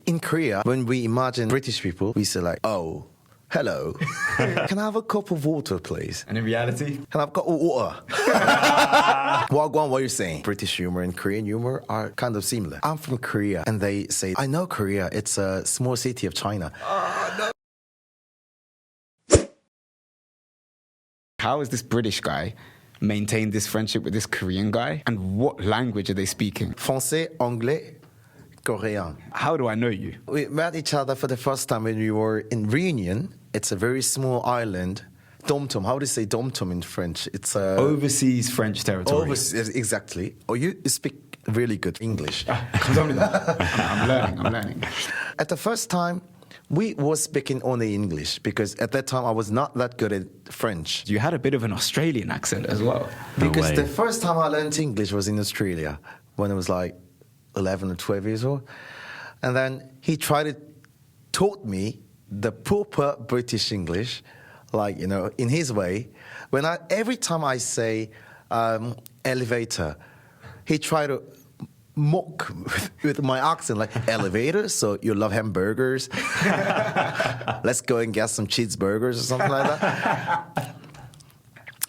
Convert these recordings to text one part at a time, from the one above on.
In Korea, when we imagine British people, we say like, oh, hello. Can I have a cup of water, please? And in reality? Can I have a cup of water? Wagwan, what are you saying? British humor and Korean humor are kind of similar. I'm from Korea, and they say, I know Korea. It's a small city of China. No. How has this British guy maintained this friendship with this Korean guy? And what language are they speaking? Français, anglais, Korean. How do I know you? We met each other for the first time when we were in Réunion. It's a very small island. Dom-tom. How do you say dom-tom in French? It's a... Overseas French territory. Overseas, exactly. Oh, you speak really good English. I'm learning. At the first time, we were speaking only English because at that time I was not that good at French. You had a bit of an Australian accent as well. Because the first time I learned English was in Australia when I was like 11 or 12 years old. And then he taught me the proper British English, like, you know, in his way. Every time I say elevator, he tried to mock with my accent, like, elevator, so you love hamburgers? Let's go and get some cheeseburgers or something like that.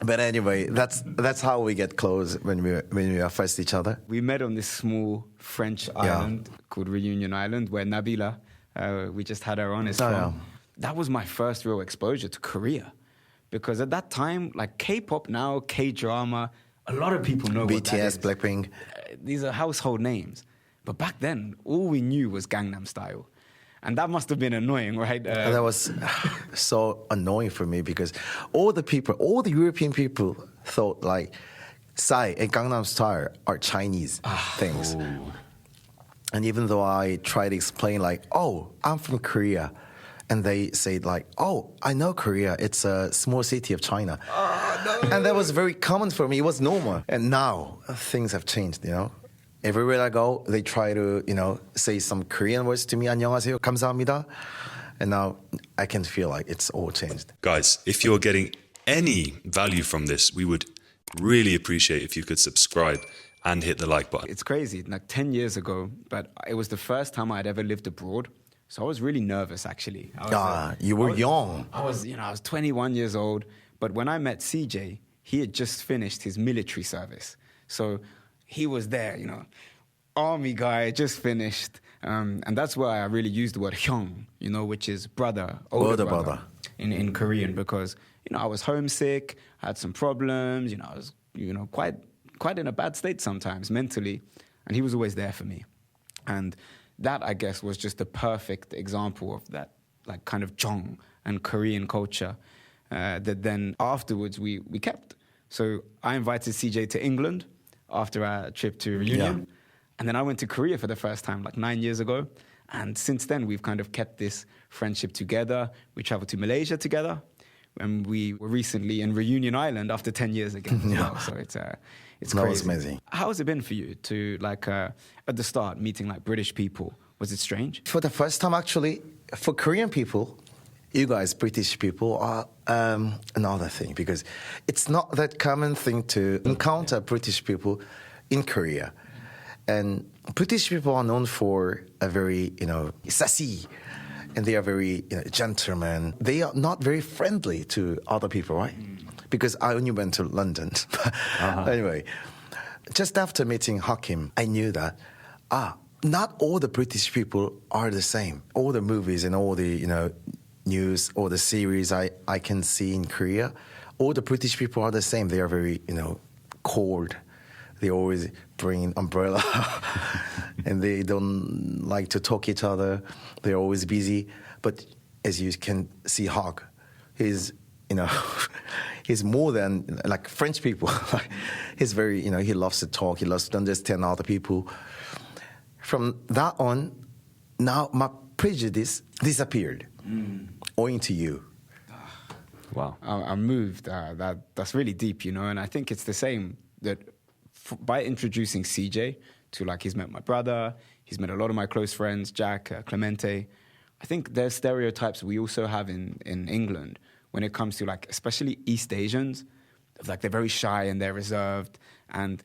But anyway, that's how we get close when we are first each other. We met on this small French island called Réunion Island, where Nabila, we just had her on, is from. Yeah. That was my first real exposure to Korea. Because at that time, like K-pop now, K-drama, a lot of people know what that is. BTS, Blackpink. These are household names. But back then, all we knew was Gangnam Style. And that must have been annoying, right? That was so annoying for me because all the European people thought like Psy and Gangnam Style are Chinese things. Oh. And even though I tried to explain like, oh, I'm from Korea. And they say like, oh, I know Korea. It's a small city of China. Oh, no. And that was very common for me. It was normal. And now things have changed, you know. Everywhere I go, they try to, you know, say some Korean words to me. 안녕하세요, 감사합니다. And now I can feel like it's all changed. Guys, if you're getting any value from this, we would really appreciate if you could subscribe and hit the like button. It's crazy, like 10 years ago, but it was the first time I'd ever lived abroad. So I was really nervous, actually. You were young. I was 21 years old. But when I met CJ, he had just finished his military service. So he was there, you know, army guy, just finished. And that's where I really used the word hyung, you know, which is brother, older brother. In Korean, because, you know, I was homesick, I had some problems, you know, I was, you know, quite in a bad state sometimes mentally. And he was always there for me. And that, I guess, was just the perfect example of that, like, kind of Jong and Korean culture that then afterwards we kept. So I invited CJ to England after our trip to Réunion. Yeah. And then I went to Korea for the first time, like 9 years ago. And since then, we've kind of kept this friendship together. We traveled to Malaysia together. And we were recently in Réunion Island after 10 years again. Yeah. So it's that crazy. Was amazing. How has it been for you to, like, at the start, meeting, like, British people? Was it strange? For the first time, actually, for Korean people, you guys, British people, are another thing. Because it's not that common thing to encounter British people in Korea. And British people are known for a very, you know, sassy. And they are very, you know, gentlemen. They are not very friendly to other people, right? Because I only went to London. Anyway, just after meeting Hakim, I knew that, not all the British people are the same. All the movies and all the, you know, news, all the series I can see in Korea, all the British people are the same. They are very, you know, cold. They always bring umbrella. And they don't like to talk each other. They're always busy. But as you can see, Hawk, he's, you know, he's more than like French people. He's very, you know, he loves to talk. He loves to understand other people. From that on, now my prejudice disappeared, owing to you. Wow. I'm moved. That's really deep, you know, and I think it's the same that by introducing CJ to, like, he's met my brother, he's met a lot of my close friends, Jack, Clemente. I think there's stereotypes we also have in England when it comes to, like, especially East Asians, like, they're very shy and they're reserved, and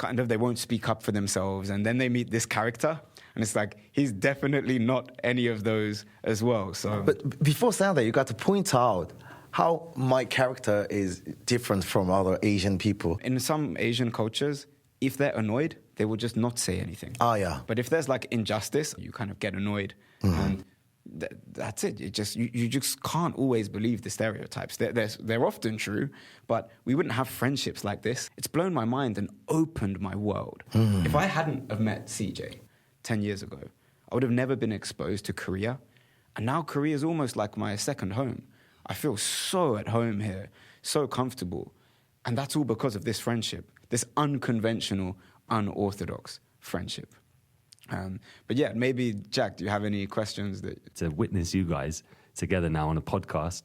kind of, they won't speak up for themselves. And then they meet this character, and it's like, he's definitely not any of those as well. So, But before saying that, you got to point out how my character is different from other Asian people. in some Asian cultures, if they're annoyed, they will just not say anything. Oh, yeah. But if there's like injustice, you kind of get annoyed, and that's it. You just can't always believe the stereotypes. They're often true, but we wouldn't have friendships like this. It's blown my mind and opened my world. If I hadn't have met CJ 10 years ago, I would have never been exposed to Korea, and now Korea is almost like my second home. I feel so at home here, so comfortable, and that's all because of this friendship, this unconventional, unorthodox friendship. But yeah, maybe, Jack, do you have any questions? To witness you guys together now on a podcast,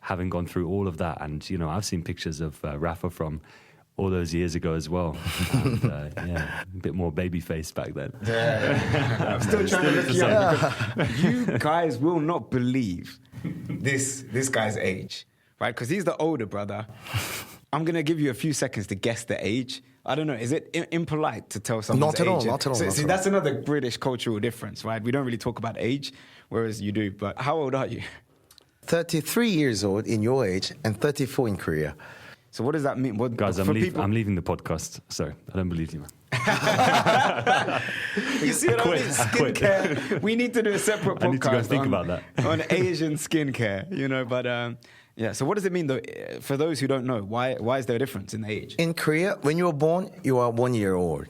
having gone through all of that. And, you know, I've seen pictures of Rafa from all those years ago as well. And, yeah, a bit more baby face back then. Yeah. I'm still trying to look young. Because you guys will not believe this guy's age, right? Because he's the older brother. I'm going to give you a few seconds to guess the age. I don't know, is it impolite to tell someone's Not at all, age? not at all. So, not see, at that's all. another British cultural difference, right? We don't really talk about age, whereas you do. But how old are you? 33 years old in your age and 34 in Korea. So what does that mean? What, Guys, for I'm leaving the podcast. Sorry, I don't believe you, man. You see what I mean? Skincare. We need to do a separate podcast. I need to go think about that. On Asian skincare, you know. But yeah, so what does it mean, though, for those who don't know? Why is there a difference in age? In Korea, when you were born, you are 1 year old.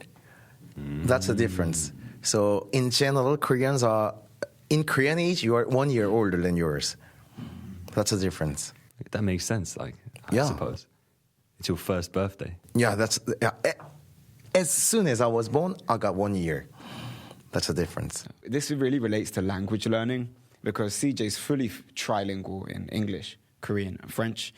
That's the difference. So in general, Koreans are, in Korean age, you are 1 year older than yours. That's the difference. That makes sense, like, I Yeah. suppose. It's your first birthday. Yeah, as soon as I was born, I got 1 year. That's the difference. This really relates to language learning, because CJ's fully trilingual in English, Korean, and French.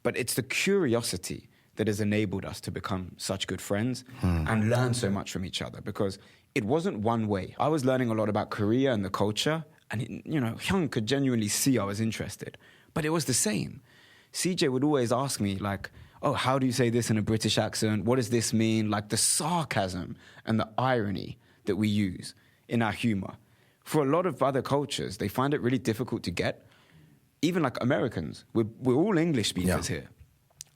But it's the curiosity that has enabled us to become such good friends and learn so much from each other, because it wasn't one way. I was learning a lot about Korea and the culture, and Hyung could genuinely see I was interested, but it was the same. CJ would always ask me, like, oh, how do you say this in a British accent? What does this mean? Like the sarcasm and the irony that we use in our humor. For a lot of other cultures, they find it really difficult to get. Even like Americans, we're all English speakers here.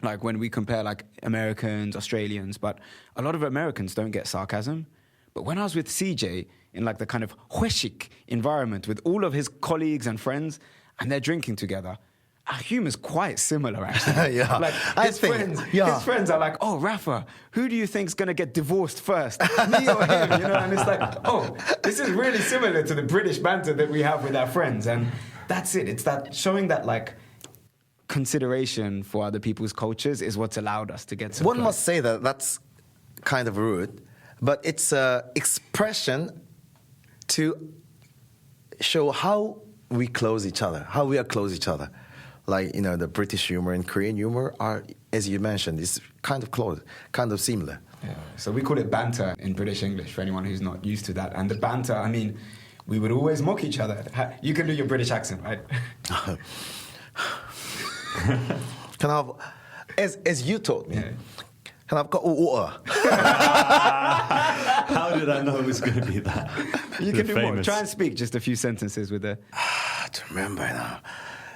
Like when we compare like Americans, Australians, but a lot of Americans don't get sarcasm. But when I was with CJ in like the kind of hueshik environment with all of his colleagues and friends, and they're drinking together, our humor's quite similar, actually. Yeah, like his friends are like, oh, Rafa, who do you think's gonna get divorced first, me or him? You know, and it's like, oh, this is really similar to the British banter that we have with our friends, and that's it. It's that showing that like consideration for other people's cultures is what's allowed us to get. One must say that that's kind of rude, but it's an expression to show how we close each other, how we are close each other. Like, the British humor and Korean humor are, as you mentioned, is kind of close, kind of similar. Yeah. So we call it banter in British English for anyone who's not used to that. And the banter, I mean, we would always mock each other. You can do your British accent, right? Can I have, as you taught me, can I have got water? How did I know it was going to be that? You can do more. Try and speak just a few sentences with the... I don't remember now.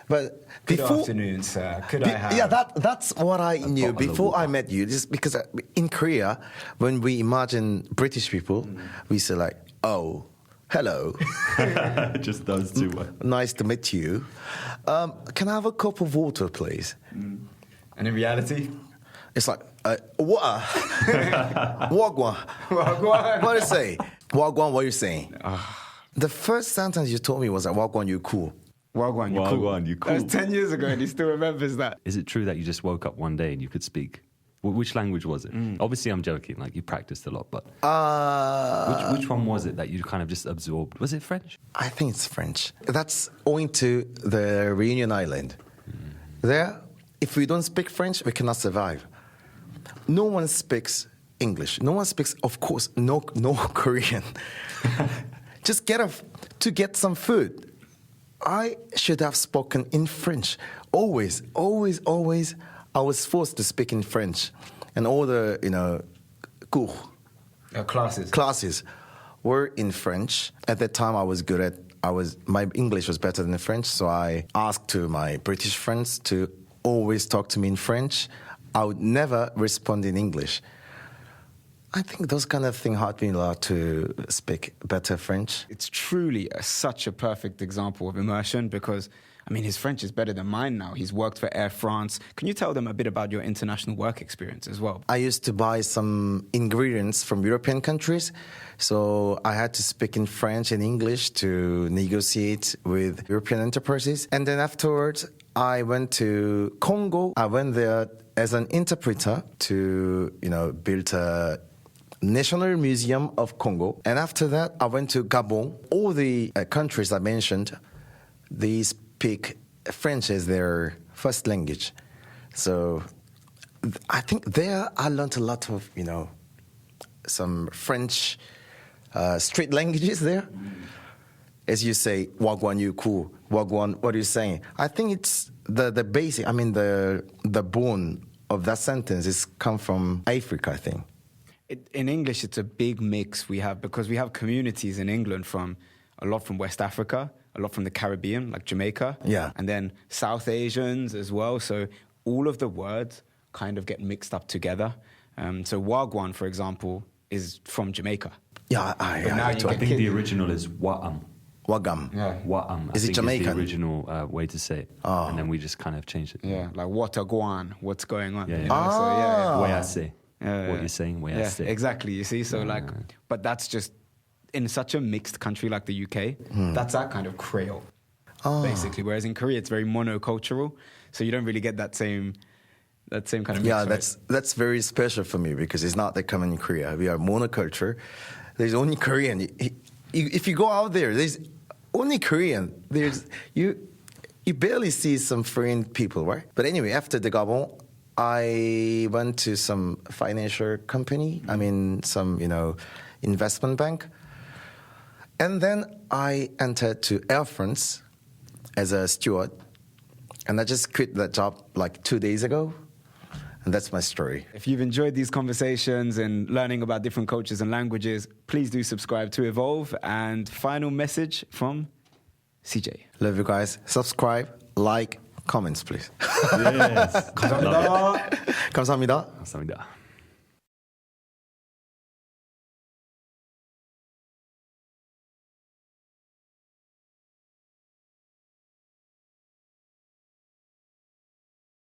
But Good before, afternoon, sir. Could I have... Yeah, that's what I knew before I met you. Just because in Korea, when we imagine British people, we say like, oh, hello. Just those two words. Nice to meet you. Can I have a cup of water, please? And in reality? It's like, water. Wagwan. Wagwan. What do you say? Wagwan, what are you saying? The first sentence you told me was like, Wagwan, you cool. Wagwan, you cool. Wagwan, you cool. That was 10 years ago and he still remembers that. Is it true that you just woke up one day and you could speak? Which language was it? Obviously, I'm joking. Like, you practiced a lot, but which one was it that you kind of just absorbed? Was it French? I think it's French. That's owing to the Réunion island. There, if we don't speak French, we cannot survive. No one speaks English. No one speaks, of course, no Korean. Just to get some food. I should have spoken in French. Always, always, always. I was forced to speak in French. And all the, cours classes were in French. At that time, my English was better than the French, so I asked to my British friends to always talk to me in French. I would never respond in English. I think those kind of things helped me a lot to speak better French. It's truly such a perfect example of immersion because, I mean, his French is better than mine now. He's worked for Air France. Can you tell them a bit about your international work experience as well? I used to buy some ingredients from European countries, so I had to speak in French and English to negotiate with European enterprises. And then afterwards, I went to Congo. I went there as an interpreter to, build a National Museum of Congo. And after that, I went to Gabon. All the countries I mentioned, they speak French as their first language. So I think there I learned a lot of, some French street languages there. As you say, wagwan you cool, wagwan, what are you saying? I think it's the basic, the bone of that sentence is come from Africa, I think. In English, it's a big mix we have because we have communities in England a lot from West Africa, a lot from the Caribbean, like Jamaica. Yeah. And then South Asians as well. So all of the words kind of get mixed up together. So Wagwan, for example, is from Jamaica. Yeah, I think the original is Wa'am. Wagam. Yeah. Wa'am. Is it Jamaican? Is the original way to say it. Oh. And then we just kind of changed it. Yeah, like what a guan, what's going on. Yeah, yeah. You know? So, yeah. Way I say. Yeah, What you're saying, way I Yeah, say. exactly. You see, so but that's just in such a mixed country like the UK. That's that kind of Creole, basically. Whereas in Korea, it's very monocultural, so you don't really get that same kind of mix. Yeah, right? that's very special for me because it's not that common in Korea. We are monoculture. There's only Korean. If you go out there, there's only Korean. You barely see some foreign people, right? But anyway, after the Gabon, I went to some financial company. Some investment bank, and then I entered to Air France as a steward, and I just quit that job like 2 days ago. And that's my story. If you've enjoyed these conversations and learning about different cultures and languages, please do subscribe to Evolve. And final message from CJ. Love you guys. Subscribe, like, comments, please. Yes. 감사합니다. 감사합니다. 감사합니다.